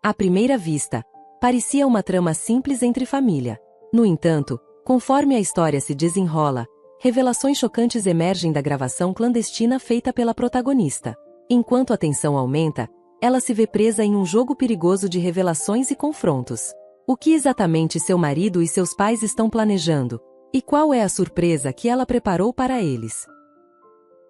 À primeira vista, parecia uma trama simples entre família. No entanto, conforme a história se desenrola, revelações chocantes emergem da gravação clandestina feita pela protagonista. Enquanto a tensão aumenta, ela se vê presa em um jogo perigoso de revelações e confrontos. O que exatamente seu marido e seus pais estão planejando? E qual é a surpresa que ela preparou para eles?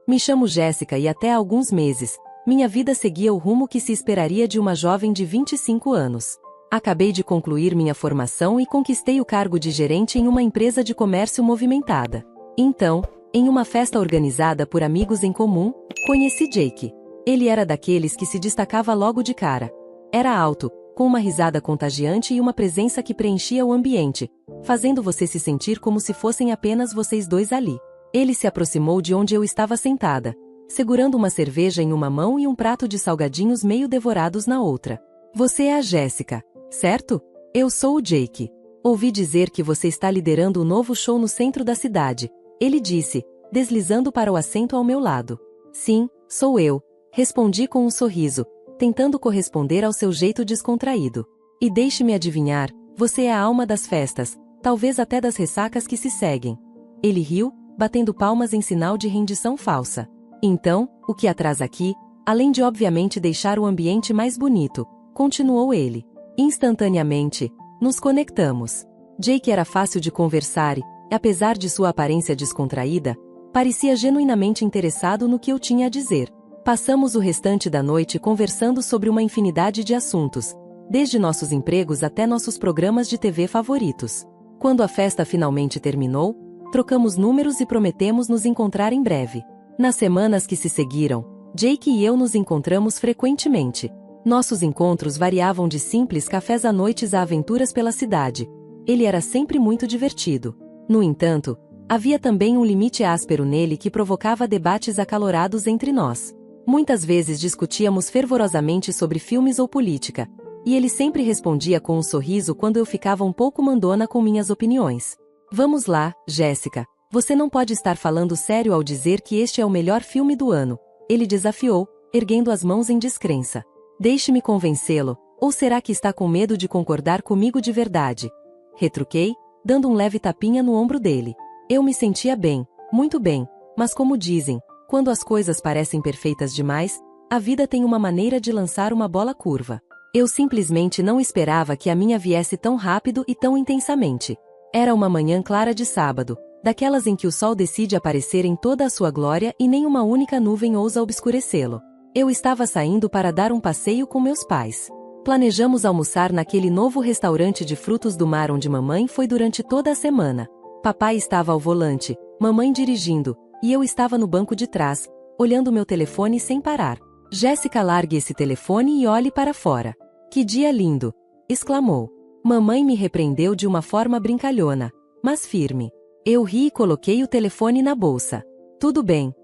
Me chamo Jéssica e até há alguns meses, minha vida seguia o rumo que se esperaria de uma jovem de 25 anos. Acabei de concluir minha formação e conquistei o cargo de gerente em uma empresa de comércio movimentada. Então, em uma festa organizada por amigos em comum, conheci Jake. Ele era daqueles que se destacava logo de cara. Era alto, com uma risada contagiante e uma presença que preenchia o ambiente, fazendo você se sentir como se fossem apenas vocês dois ali. Ele se aproximou de onde eu estava sentada, segurando uma cerveja em uma mão e um prato de salgadinhos meio devorados na outra. Você é a Jéssica, certo? Eu sou o Jake. Ouvi dizer que você está liderando um novo show no centro da cidade, ele disse, deslizando para o assento ao meu lado. Sim, sou eu, respondi com um sorriso, tentando corresponder ao seu jeito descontraído. E deixe-me adivinhar, você é a alma das festas, talvez até das ressacas que se seguem. Ele riu, batendo palmas em sinal de rendição falsa. Então, o que atrás aqui, além de obviamente deixar o ambiente mais bonito, continuou ele. Instantaneamente, nos conectamos. Jake era fácil de conversar e, apesar de sua aparência descontraída, parecia genuinamente interessado no que eu tinha a dizer. Passamos o restante da noite conversando sobre uma infinidade de assuntos, desde nossos empregos até nossos programas de TV favoritos. Quando a festa finalmente terminou, trocamos números e prometemos nos encontrar em breve. Nas semanas que se seguiram, Jake e eu nos encontramos frequentemente. Nossos encontros variavam de simples cafés à noites a aventuras pela cidade. Ele era sempre muito divertido. No entanto, havia também um limite áspero nele que provocava debates acalorados entre nós. Muitas vezes discutíamos fervorosamente sobre filmes ou política, e ele sempre respondia com um sorriso quando eu ficava um pouco mandona com minhas opiniões. Vamos lá, Jéssica, você não pode estar falando sério ao dizer que este é o melhor filme do ano, ele desafiou, erguendo as mãos em descrença. Deixe-me convencê-lo, ou será que está com medo de concordar comigo de verdade? Retruquei, dando um leve tapinha no ombro dele. Eu me sentia bem, muito bem, mas como dizem, quando as coisas parecem perfeitas demais, a vida tem uma maneira de lançar uma bola curva. Eu simplesmente não esperava que a minha viesse tão rápido e tão intensamente. Era uma manhã clara de sábado, daquelas em que o sol decide aparecer em toda a sua glória e nem uma única nuvem ousa obscurecê-lo. Eu estava saindo para dar um passeio com meus pais. Planejamos almoçar naquele novo restaurante de frutos do mar onde mamãe foi durante toda a semana. Papai estava ao volante, mamãe dirigindo, e eu estava no banco de trás, olhando meu telefone sem parar. Jéssica, largue esse telefone e olhe para fora. Que dia lindo! Exclamou. Mamãe me repreendeu de uma forma brincalhona, mas firme. Eu ri e coloquei o telefone na bolsa. Tudo bem,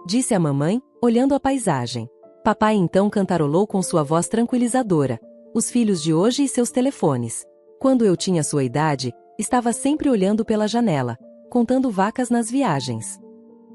disse a mamãe, olhando a paisagem. Papai então cantarolou com sua voz tranquilizadora. Os filhos de hoje e seus telefones. Quando eu tinha sua idade, estava sempre olhando pela janela, contando vacas nas viagens.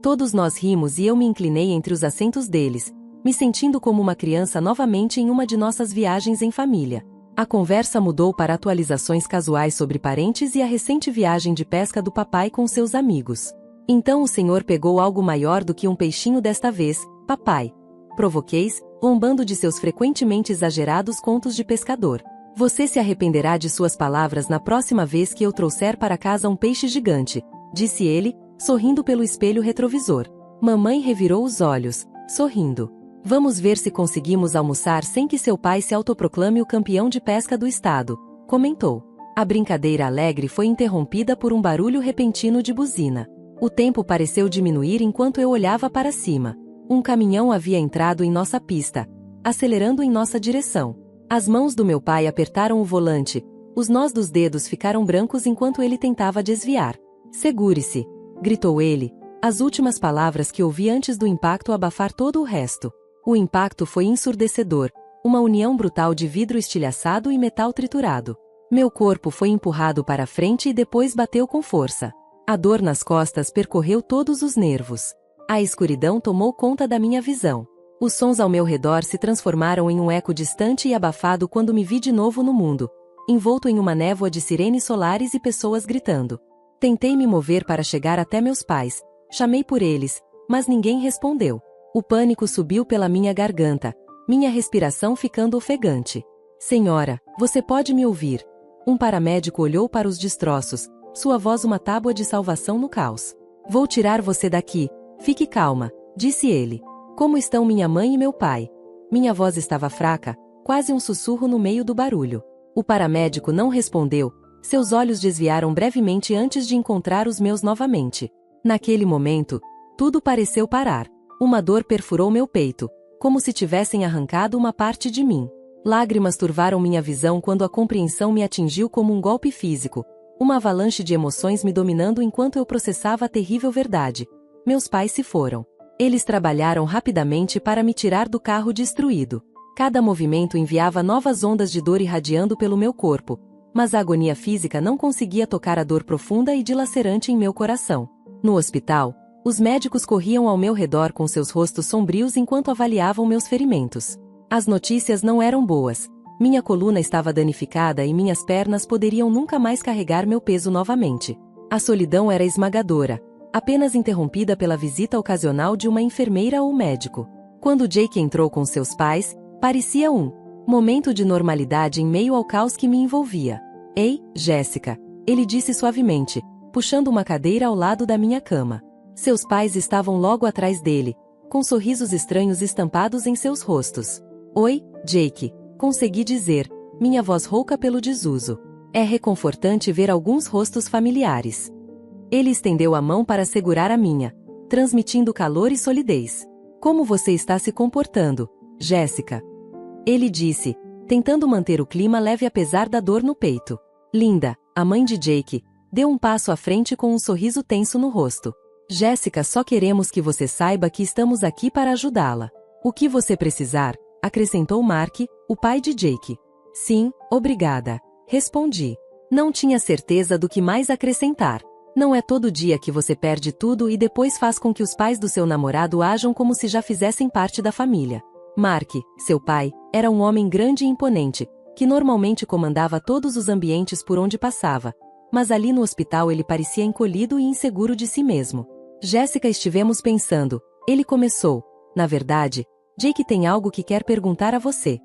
Todos nós rimos e eu me inclinei entre os assentos deles, me sentindo como uma criança novamente em uma de nossas viagens em família. A conversa mudou para atualizações casuais sobre parentes e a recente viagem de pesca do papai com seus amigos. Então o senhor pegou algo maior do que um peixinho desta vez, papai. Provoqueis, zombando de seus frequentemente exagerados contos de pescador. Você se arrependerá de suas palavras na próxima vez que eu trouxer para casa um peixe gigante, disse ele, sorrindo pelo espelho retrovisor. Mamãe revirou os olhos, sorrindo. Vamos ver se conseguimos almoçar sem que seu pai se autoproclame o campeão de pesca do estado, comentou. A brincadeira alegre foi interrompida por um barulho repentino de buzina. O tempo pareceu diminuir enquanto eu olhava para cima. Um caminhão havia entrado em nossa pista, acelerando em nossa direção. As mãos do meu pai apertaram o volante, os nós dos dedos ficaram brancos enquanto ele tentava desviar. Segure-se, gritou ele, as últimas palavras que ouvi antes do impacto abafar todo o resto. O impacto foi ensurdecedor, uma união brutal de vidro estilhaçado e metal triturado. Meu corpo foi empurrado para frente e depois bateu com força. A dor nas costas percorreu todos os nervos. A escuridão tomou conta da minha visão. Os sons ao meu redor se transformaram em um eco distante e abafado quando me vi de novo no mundo, envolto em uma névoa de sirenes solares e pessoas gritando. Tentei me mover para chegar até meus pais, chamei por eles, mas ninguém respondeu. O pânico subiu pela minha garganta, minha respiração ficando ofegante. Senhora, você pode me ouvir? Um paramédico olhou para os destroços, sua voz uma tábua de salvação no caos. Vou tirar você daqui, fique calma, disse ele. Como estão minha mãe e meu pai? Minha voz estava fraca, quase um sussurro no meio do barulho. O paramédico não respondeu, seus olhos desviaram brevemente antes de encontrar os meus novamente. Naquele momento, tudo pareceu parar. Uma dor perfurou meu peito, como se tivessem arrancado uma parte de mim. Lágrimas turvaram minha visão quando a compreensão me atingiu como um golpe físico, uma avalanche de emoções me dominando enquanto eu processava a terrível verdade. Meus pais se foram. Eles trabalharam rapidamente para me tirar do carro destruído. Cada movimento enviava novas ondas de dor irradiando pelo meu corpo, mas a agonia física não conseguia tocar a dor profunda e dilacerante em meu coração. No hospital, os médicos corriam ao meu redor com seus rostos sombrios enquanto avaliavam meus ferimentos. As notícias não eram boas. Minha coluna estava danificada e minhas pernas poderiam nunca mais carregar meu peso novamente. A solidão era esmagadora, apenas interrompida pela visita ocasional de uma enfermeira ou médico. Quando Jake entrou com seus pais, parecia um momento de normalidade em meio ao caos que me envolvia. Ei, Jéssica, ele disse suavemente, puxando uma cadeira ao lado da minha cama. Seus pais estavam logo atrás dele, com sorrisos estranhos estampados em seus rostos. Oi, Jake, consegui dizer, minha voz rouca pelo desuso. É reconfortante ver alguns rostos familiares. Ele estendeu a mão para segurar a minha, transmitindo calor e solidez. Como você está se comportando, Jéssica? Ele disse, tentando manter o clima leve apesar da dor no peito. Linda, a mãe de Jake, deu um passo à frente com um sorriso tenso no rosto. Jéssica, só queremos que você saiba que estamos aqui para ajudá-la. O que você precisar, acrescentou Mark, o pai de Jake. Sim, obrigada, respondi. Não tinha certeza do que mais acrescentar. Não é todo dia que você perde tudo e depois faz com que os pais do seu namorado ajam como se já fizessem parte da família. Mark, seu pai, era um homem grande e imponente, que normalmente comandava todos os ambientes por onde passava, mas ali no hospital ele parecia encolhido e inseguro de si mesmo. Jéssica, estivemos pensando, ele começou. Na verdade, Jake tem algo que quer perguntar a você.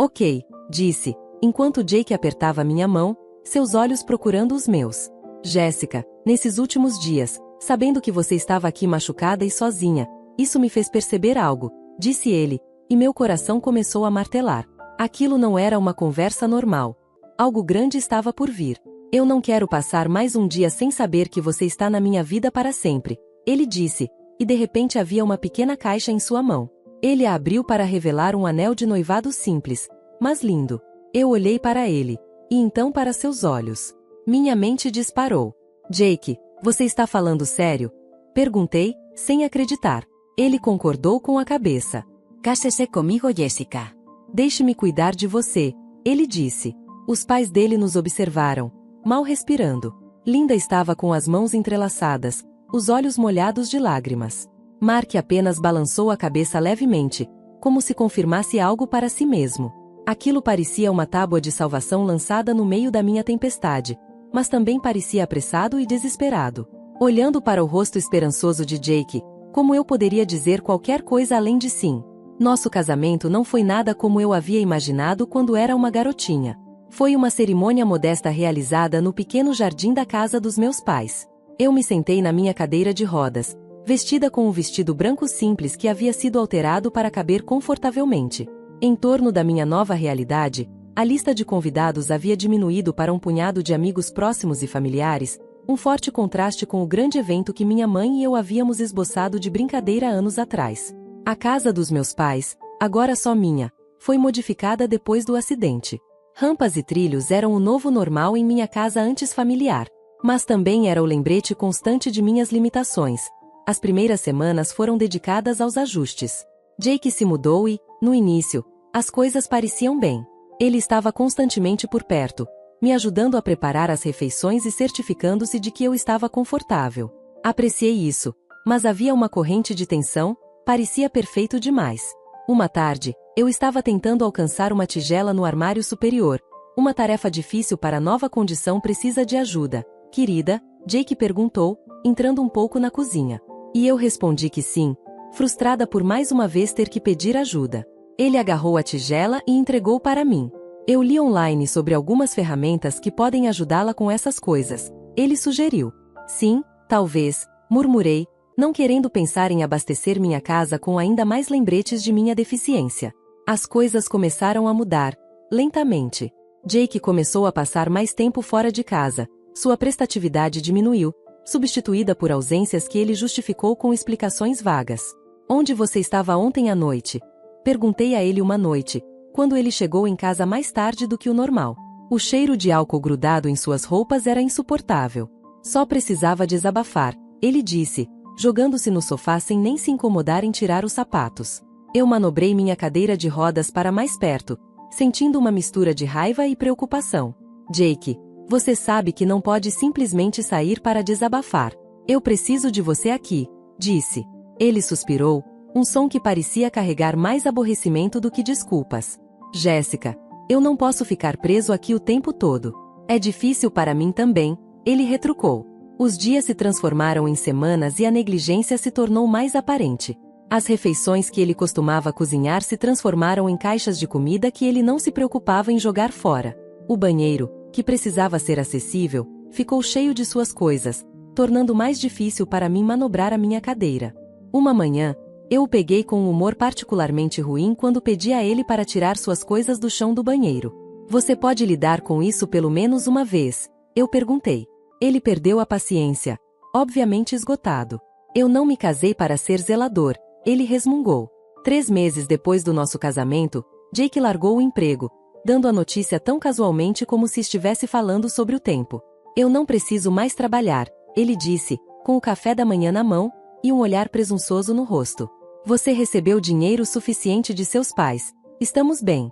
Ok, disse, enquanto Jake apertava minha mão, seus olhos procurando os meus. Jéssica, nesses últimos dias, sabendo que você estava aqui machucada e sozinha, isso me fez perceber algo, disse ele, e meu coração começou a martelar. Aquilo não era uma conversa normal. Algo grande estava por vir. Eu não quero passar mais um dia sem saber que você está na minha vida para sempre, ele disse, e de repente havia uma pequena caixa em sua mão. Ele a abriu para revelar um anel de noivado simples, mas lindo. Eu olhei para ele, e então para seus olhos. Minha mente disparou. Jake, você está falando sério? Perguntei, sem acreditar. Ele concordou com a cabeça. Case-se comigo, Jéssica. Deixe-me cuidar de você, ele disse. Os pais dele nos observaram, mal respirando. Linda estava com as mãos entrelaçadas, os olhos molhados de lágrimas. Mark apenas balançou a cabeça levemente, como se confirmasse algo para si mesmo. Aquilo parecia uma tábua de salvação lançada no meio da minha tempestade, mas também parecia apressado e desesperado. Olhando para o rosto esperançoso de Jake, como eu poderia dizer qualquer coisa além de sim? Nosso casamento não foi nada como eu havia imaginado quando era uma garotinha. Foi uma cerimônia modesta realizada no pequeno jardim da casa dos meus pais. Eu me sentei na minha cadeira de rodas, vestida com um vestido branco simples que havia sido alterado para caber confortavelmente. Em torno da minha nova realidade, a lista de convidados havia diminuído para um punhado de amigos próximos e familiares, um forte contraste com o grande evento que minha mãe e eu havíamos esboçado de brincadeira anos atrás. A casa dos meus pais, agora só minha, foi modificada depois do acidente. Rampas e trilhos eram o novo normal em minha casa antes familiar, mas também era o lembrete constante de minhas limitações. As primeiras semanas foram dedicadas aos ajustes. Jake se mudou e, no início, as coisas pareciam bem. Ele estava constantemente por perto, me ajudando a preparar as refeições e certificando-se de que eu estava confortável. Apreciei isso, mas havia uma corrente de tensão, parecia perfeito demais. Uma tarde, eu estava tentando alcançar uma tigela no armário superior. Uma tarefa difícil para nova condição precisa de ajuda. Querida, Jake perguntou, entrando um pouco na cozinha. E eu respondi que sim, frustrada por mais uma vez ter que pedir ajuda. Ele agarrou a tigela e entregou para mim. Eu li online sobre algumas ferramentas que podem ajudá-la com essas coisas. Ele sugeriu. Sim, talvez, murmurei, não querendo pensar em abastecer minha casa com ainda mais lembretes de minha deficiência. As coisas começaram a mudar, lentamente. Jake começou a passar mais tempo fora de casa. Sua prestatividade diminuiu, substituída por ausências que ele justificou com explicações vagas. Onde você estava ontem à noite? Perguntei a ele uma noite, quando ele chegou em casa mais tarde do que o normal. O cheiro de álcool grudado em suas roupas era insuportável. Só precisava desabafar, ele disse, jogando-se no sofá sem nem se incomodar em tirar os sapatos. Eu manobrei minha cadeira de rodas para mais perto, sentindo uma mistura de raiva e preocupação. Jake, você sabe que não pode simplesmente sair para desabafar. Eu preciso de você aqui, disse. Ele suspirou, um som que parecia carregar mais aborrecimento do que desculpas. Jéssica, eu não posso ficar preso aqui o tempo todo. É difícil para mim também, ele retrucou. Os dias se transformaram em semanas e a negligência se tornou mais aparente. As refeições que ele costumava cozinhar se transformaram em caixas de comida que ele não se preocupava em jogar fora. O banheiro, que precisava ser acessível, ficou cheio de suas coisas, tornando mais difícil para mim manobrar a minha cadeira. Uma manhã, eu o peguei com um humor particularmente ruim quando pedi a ele para tirar suas coisas do chão do banheiro. Você pode lidar com isso pelo menos uma vez? Eu perguntei. Ele perdeu a paciência, obviamente esgotado. Eu não me casei para ser zelador, ele resmungou. 3 meses depois do nosso casamento, Jake largou o emprego, dando a notícia tão casualmente como se estivesse falando sobre o tempo. Eu não preciso mais trabalhar, ele disse, com o café da manhã na mão, e um olhar presunçoso no rosto. Você recebeu dinheiro suficiente de seus pais. Estamos bem.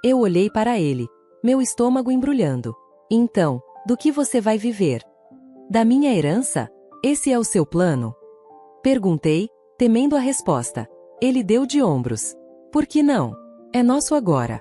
Eu olhei para ele, meu estômago embrulhando. Então, do que você vai viver? Da minha herança? Esse é o seu plano? Perguntei, temendo a resposta. Ele deu de ombros. Por que não? É nosso agora.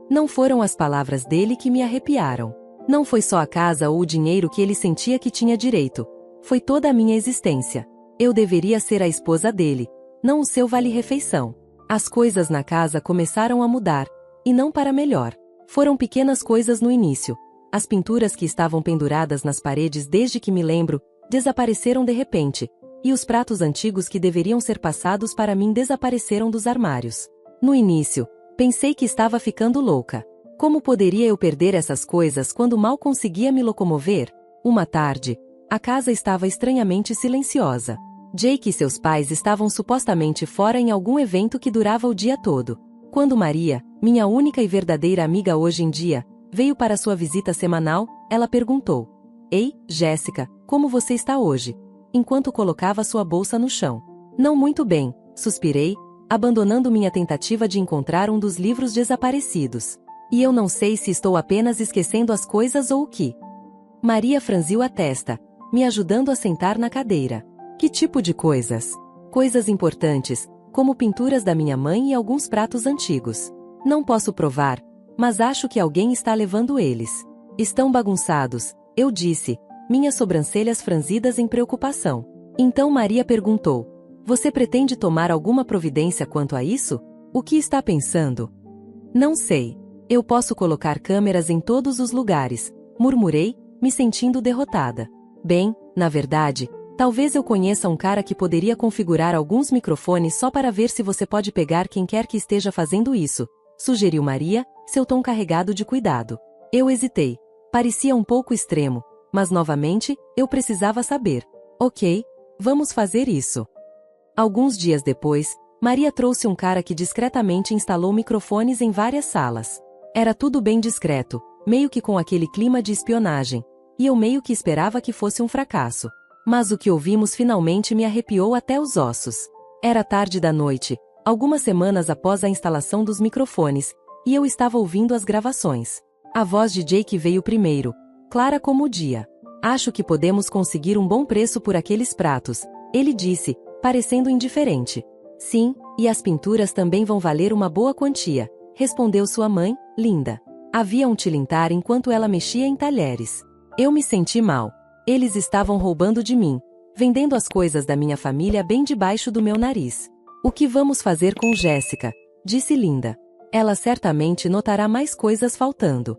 Não foram as palavras dele que me arrepiaram. Não foi só a casa ou o dinheiro que ele sentia que tinha direito. Foi toda a minha existência. Eu deveria ser a esposa dele, não o seu vale-refeição. As coisas na casa começaram a mudar, e não para melhor. Foram pequenas coisas no início. As pinturas que estavam penduradas nas paredes desde que me lembro, desapareceram de repente, e os pratos antigos que deveriam ser passados para mim desapareceram dos armários. No início, pensei que estava ficando louca. Como poderia eu perder essas coisas quando mal conseguia me locomover? Uma tarde, a casa estava estranhamente silenciosa. Jake e seus pais estavam supostamente fora em algum evento que durava o dia todo. Quando Maria, minha única e verdadeira amiga hoje em dia, veio para sua visita semanal, ela perguntou: Ei, Jéssica, como você está hoje? Enquanto colocava sua bolsa no chão. Não muito bem, suspirei, abandonando minha tentativa de encontrar um dos livros desaparecidos. E eu não sei se estou apenas esquecendo as coisas ou o que. Maria franziu a testa, me ajudando a sentar na cadeira. Que tipo de coisas? Coisas importantes, como pinturas da minha mãe e alguns pratos antigos. Não posso provar, mas acho que alguém está levando eles. Estão bagunçados, eu disse, minhas sobrancelhas franzidas em preocupação. Então Maria perguntou: Você pretende tomar alguma providência quanto a isso? O que está pensando? Não sei. Eu posso colocar câmeras em todos os lugares, murmurei, me sentindo derrotada. Bem, na verdade, talvez eu conheça um cara que poderia configurar alguns microfones só para ver se você pode pegar quem quer que esteja fazendo isso, sugeriu Maria, seu tom carregado de cuidado. Eu hesitei. Parecia um pouco extremo, mas novamente, eu precisava saber. Ok, vamos fazer isso. Alguns dias depois, Maria trouxe um cara que discretamente instalou microfones em várias salas. Era tudo bem discreto, meio que com aquele clima de espionagem, e eu meio que esperava que fosse um fracasso. Mas o que ouvimos finalmente me arrepiou até os ossos. Era tarde da noite, algumas semanas após a instalação dos microfones, e eu estava ouvindo as gravações. A voz de Jake veio primeiro, clara como o dia. Acho que podemos conseguir um bom preço por aqueles pratos, ele disse, parecendo indiferente. Sim, E as pinturas também vão valer uma boa quantia, respondeu sua mãe, Linda. Havia um tilintar enquanto ela mexia em talheres. Eu me senti mal. Eles estavam roubando de mim, vendendo as coisas da minha família bem debaixo do meu nariz. O que vamos fazer com Jéssica? Disse Linda. Ela certamente notará mais coisas faltando.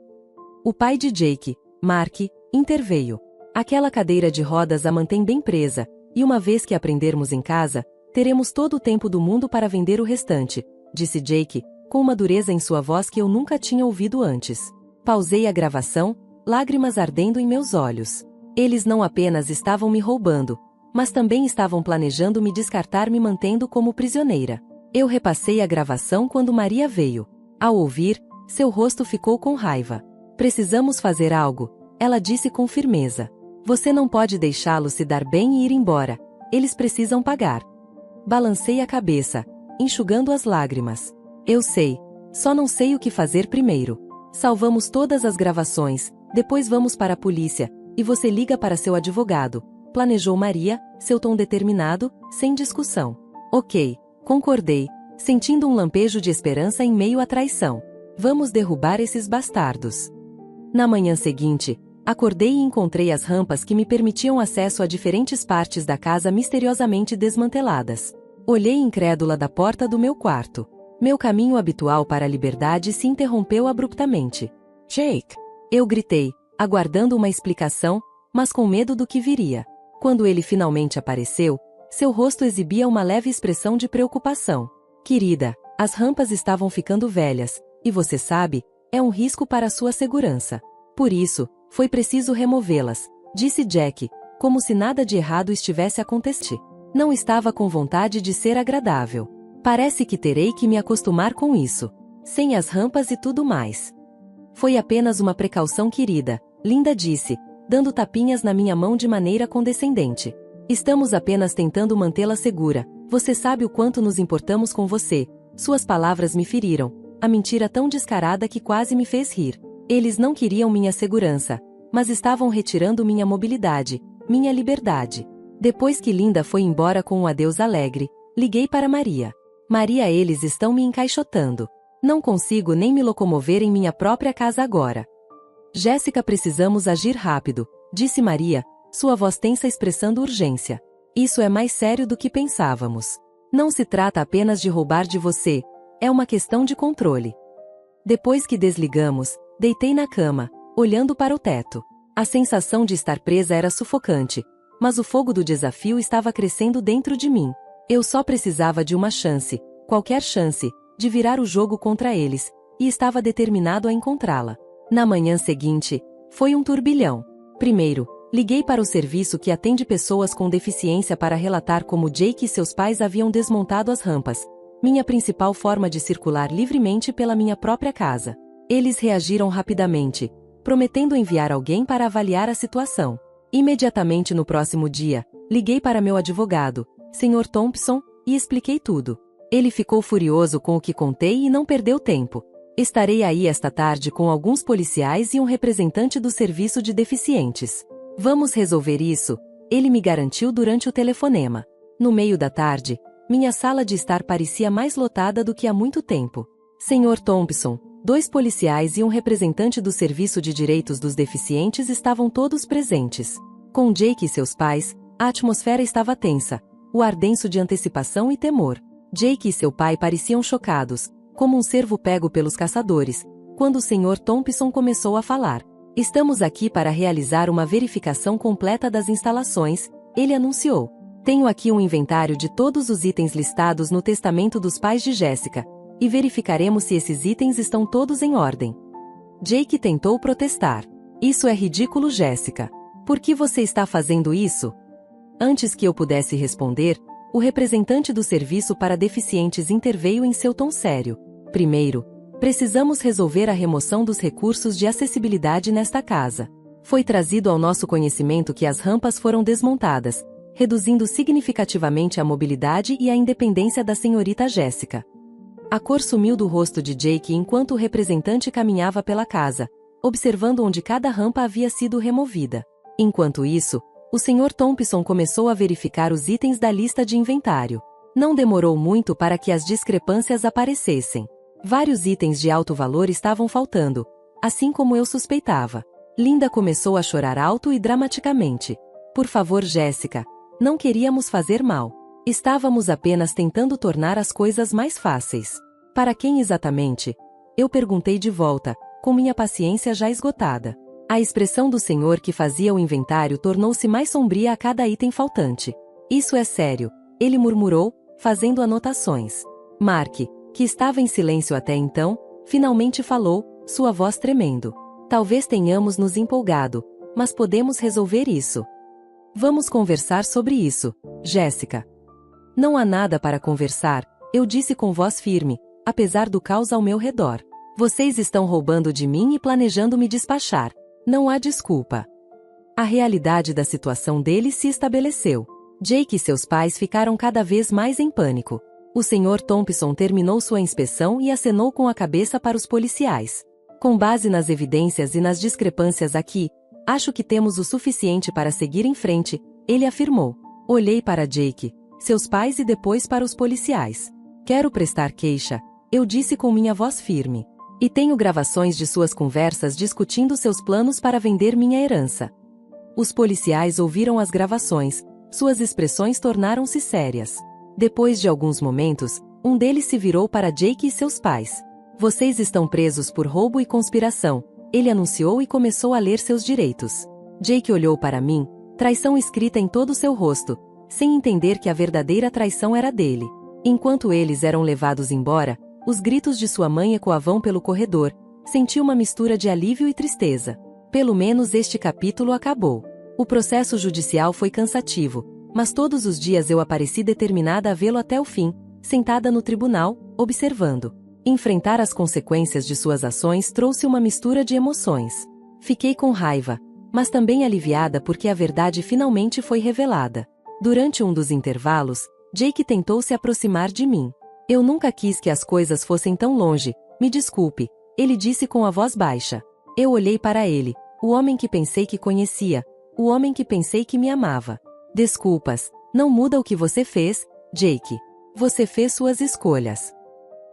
O pai de Jake, Mark, interveio. Aquela cadeira de rodas a mantém bem presa, e uma vez que aprendermos em casa, teremos todo o tempo do mundo para vender o restante, disse Jake, com uma dureza em sua voz que eu nunca tinha ouvido antes. Pausei a gravação, lágrimas ardendo em meus olhos. Eles não apenas estavam me roubando, mas também estavam planejando me descartar me mantendo como prisioneira. Eu repassei a gravação quando Maria veio. Ao ouvir, seu rosto ficou com raiva. Precisamos fazer algo, ela disse com firmeza. Você não pode deixá-los se dar bem e ir embora. Eles precisam pagar. Balancei a cabeça, enxugando as lágrimas. Eu sei. Só não sei o que fazer primeiro. Salvamos todas as gravações, depois vamos para a polícia, e você liga para seu advogado, planejou Maria, seu tom determinado, sem discussão. Ok, concordei, sentindo um lampejo de esperança em meio à traição. Vamos derrubar esses bastardos. Na manhã seguinte, acordei e encontrei as rampas que me permitiam acesso a diferentes partes da casa misteriosamente desmanteladas. Olhei incrédula da porta do meu quarto. Meu caminho habitual para a liberdade se interrompeu abruptamente. Jake! Eu gritei, aguardando uma explicação, mas com medo do que viria. Quando ele finalmente apareceu, seu rosto exibia uma leve expressão de preocupação. Querida, as rampas estavam ficando velhas, e você sabe, é um risco para a sua segurança. Por isso, foi preciso removê-las, disse Jack, como se nada de errado estivesse acontecendo. Não estava com vontade de ser agradável. Parece que terei que me acostumar com isso. Sem as rampas e tudo mais. Foi apenas uma precaução, querida, Linda disse, dando tapinhas na minha mão de maneira condescendente. Estamos apenas tentando mantê-la segura. Você sabe o quanto nos importamos com você. Suas palavras me feriram. A mentira tão descarada que quase me fez rir. Eles não queriam minha segurança, mas estavam retirando minha mobilidade, minha liberdade. Depois que Linda foi embora com um adeus alegre, liguei para Maria. Maria, eles estão me encaixotando. Não consigo nem me locomover em minha própria casa agora. Jéssica, precisamos agir rápido, disse Maria, sua voz tensa expressando urgência. Isso é mais sério do que pensávamos. Não se trata apenas de roubar de você, é uma questão de controle. Depois que desligamos, deitei na cama, olhando para o teto. A sensação de estar presa era sufocante, mas o fogo do desafio estava crescendo dentro de mim. Eu só precisava de uma chance, qualquer chance, de virar o jogo contra eles, e estava determinado a encontrá-la. Na manhã seguinte, foi um turbilhão. Primeiro, liguei para o serviço que atende pessoas com deficiência para relatar como Jake e seus pais haviam desmontado as rampas, minha principal forma de circular livremente pela minha própria casa. Eles reagiram rapidamente, prometendo enviar alguém para avaliar a situação. Imediatamente no próximo dia, liguei para meu advogado, Sr. Thompson, e expliquei tudo. Ele ficou furioso com o que contei e não perdeu tempo. Estarei aí esta tarde com alguns policiais e um representante do serviço de deficientes. Vamos resolver isso, ele me garantiu durante o telefonema. No meio da tarde, minha sala de estar parecia mais lotada do que há muito tempo. Sr. Thompson, 2 policiais e um representante do Serviço de Direitos dos Deficientes estavam todos presentes. Com Jake e seus pais, a atmosfera estava tensa, o ar denso de antecipação e temor. Jake e seu pai pareciam chocados, como um cervo pego pelos caçadores, quando o Sr. Thompson começou a falar. Estamos aqui para realizar uma verificação completa das instalações, ele anunciou. Tenho aqui um inventário de todos os itens listados no testamento dos pais de Jéssica, e verificaremos se esses itens estão todos em ordem. Jake tentou protestar. Isso é ridículo, Jéssica. Por que você está fazendo isso? Antes que eu pudesse responder, o representante do Serviço para Deficientes interveio em seu tom sério. Primeiro, precisamos resolver a remoção dos recursos de acessibilidade nesta casa. Foi trazido ao nosso conhecimento que as rampas foram desmontadas, reduzindo significativamente a mobilidade e a independência da senhorita Jéssica. A cor sumiu do rosto de Jake enquanto o representante caminhava pela casa, observando onde cada rampa havia sido removida. Enquanto isso, o Sr. Thompson começou a verificar os itens da lista de inventário. Não demorou muito para que as discrepâncias aparecessem. Vários itens de alto valor estavam faltando, assim como eu suspeitava. Linda começou a chorar alto e dramaticamente. Por favor, Jéssica. Não queríamos fazer mal. Estávamos apenas tentando tornar as coisas mais fáceis. Para quem exatamente? Eu perguntei de volta, com minha paciência já esgotada. A expressão do senhor que fazia o inventário tornou-se mais sombria a cada item faltante. Isso é sério, ele murmurou, fazendo anotações. Mark, que estava em silêncio até então, finalmente falou, sua voz tremendo. Talvez tenhamos nos empolgado, mas podemos resolver isso. Vamos conversar sobre isso, Jéssica. Não há nada para conversar, eu disse com voz firme, apesar do caos ao meu redor. Vocês estão roubando de mim e planejando me despachar. Não há desculpa. A realidade da situação deles se estabeleceu. Jake e seus pais ficaram cada vez mais em pânico. O Sr. Thompson terminou sua inspeção e acenou com a cabeça para os policiais. Com base nas evidências e nas discrepâncias aqui, acho que temos o suficiente para seguir em frente, ele afirmou. Olhei para Jake, seus pais e depois para os policiais. Quero prestar queixa, eu disse com minha voz firme. E tenho gravações de suas conversas discutindo seus planos para vender minha herança. Os policiais ouviram as gravações, suas expressões tornaram-se sérias. Depois de alguns momentos, um deles se virou para Jake e seus pais. Vocês estão presos por roubo e conspiração, ele anunciou e começou a ler seus direitos. Jake olhou para mim, traição escrita em todo seu rosto, sem entender que a verdadeira traição era dele. Enquanto eles eram levados embora, os gritos de sua mãe ecoavam pelo corredor. Senti uma mistura de alívio e tristeza. Pelo menos este capítulo acabou. O processo judicial foi cansativo, mas todos os dias eu apareci determinada a vê-lo até o fim, sentada no tribunal, observando. Enfrentar as consequências de suas ações trouxe uma mistura de emoções. Fiquei com raiva, mas também aliviada porque a verdade finalmente foi revelada. Durante um dos intervalos, Jake tentou se aproximar de mim. Eu nunca quis que as coisas fossem tão longe, me desculpe, ele disse com a voz baixa. Eu olhei para ele, o homem que pensei que conhecia, o homem que pensei que me amava. Desculpas, não muda o que você fez, Jake. Você fez suas escolhas.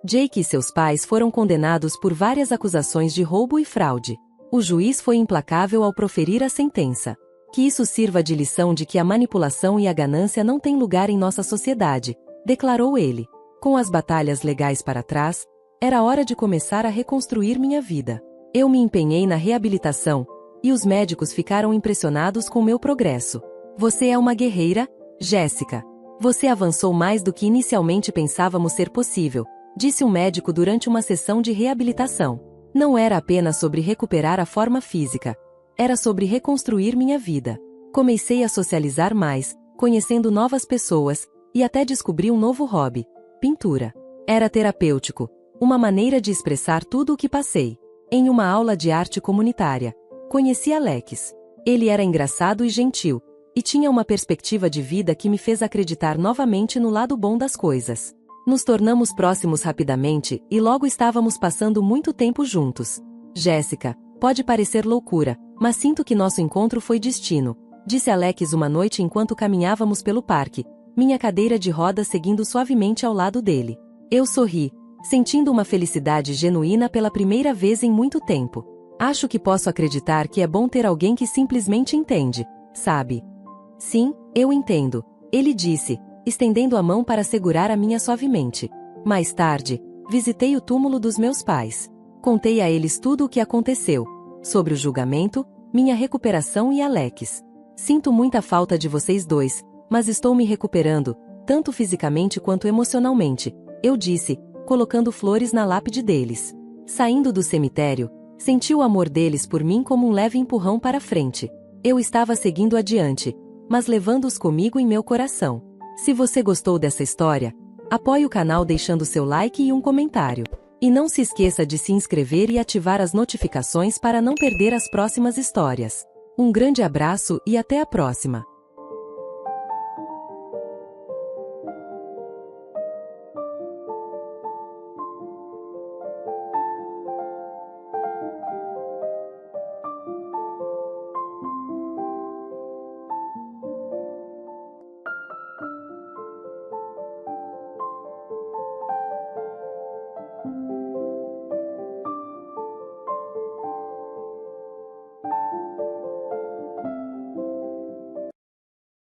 Jake e seus pais foram condenados por várias acusações de roubo e fraude. O juiz foi implacável ao proferir a sentença. Que isso sirva de lição de que a manipulação e a ganância não têm lugar em nossa sociedade, declarou ele. Com as batalhas legais para trás, era hora de começar a reconstruir minha vida. Eu me empenhei na reabilitação, e os médicos ficaram impressionados com meu progresso. Você é uma guerreira, Jéssica. Você avançou mais do que inicialmente pensávamos ser possível, disse um médico durante uma sessão de reabilitação. Não era apenas sobre recuperar a forma física, era sobre reconstruir minha vida. Comecei a socializar mais, conhecendo novas pessoas, e até descobri um novo hobby. Pintura. Era terapêutico, uma maneira de expressar tudo o que passei. Em uma aula de arte comunitária, conheci Alex. Ele era engraçado e gentil, e tinha uma perspectiva de vida que me fez acreditar novamente no lado bom das coisas. Nos tornamos próximos rapidamente e logo estávamos passando muito tempo juntos. Jéssica, pode parecer loucura, mas sinto que nosso encontro foi destino, disse Alex uma noite enquanto caminhávamos pelo parque, minha cadeira de rodas seguindo suavemente ao lado dele. Eu sorri, sentindo uma felicidade genuína pela primeira vez em muito tempo. Acho que posso acreditar que é bom ter alguém que simplesmente entende, sabe? Sim, eu entendo, ele disse, estendendo a mão para segurar a minha suavemente. Mais tarde, visitei o túmulo dos meus pais. Contei a eles tudo o que aconteceu, sobre o julgamento, minha recuperação e Alex. Sinto muita falta de vocês dois, mas estou me recuperando, tanto fisicamente quanto emocionalmente, eu disse, colocando flores na lápide deles. Saindo do cemitério, senti o amor deles por mim como um leve empurrão para frente. Eu estava seguindo adiante, mas levando-os comigo em meu coração. Se você gostou dessa história, apoie o canal deixando seu like e um comentário. E não se esqueça de se inscrever e ativar as notificações para não perder as próximas histórias. Um grande abraço e até a próxima!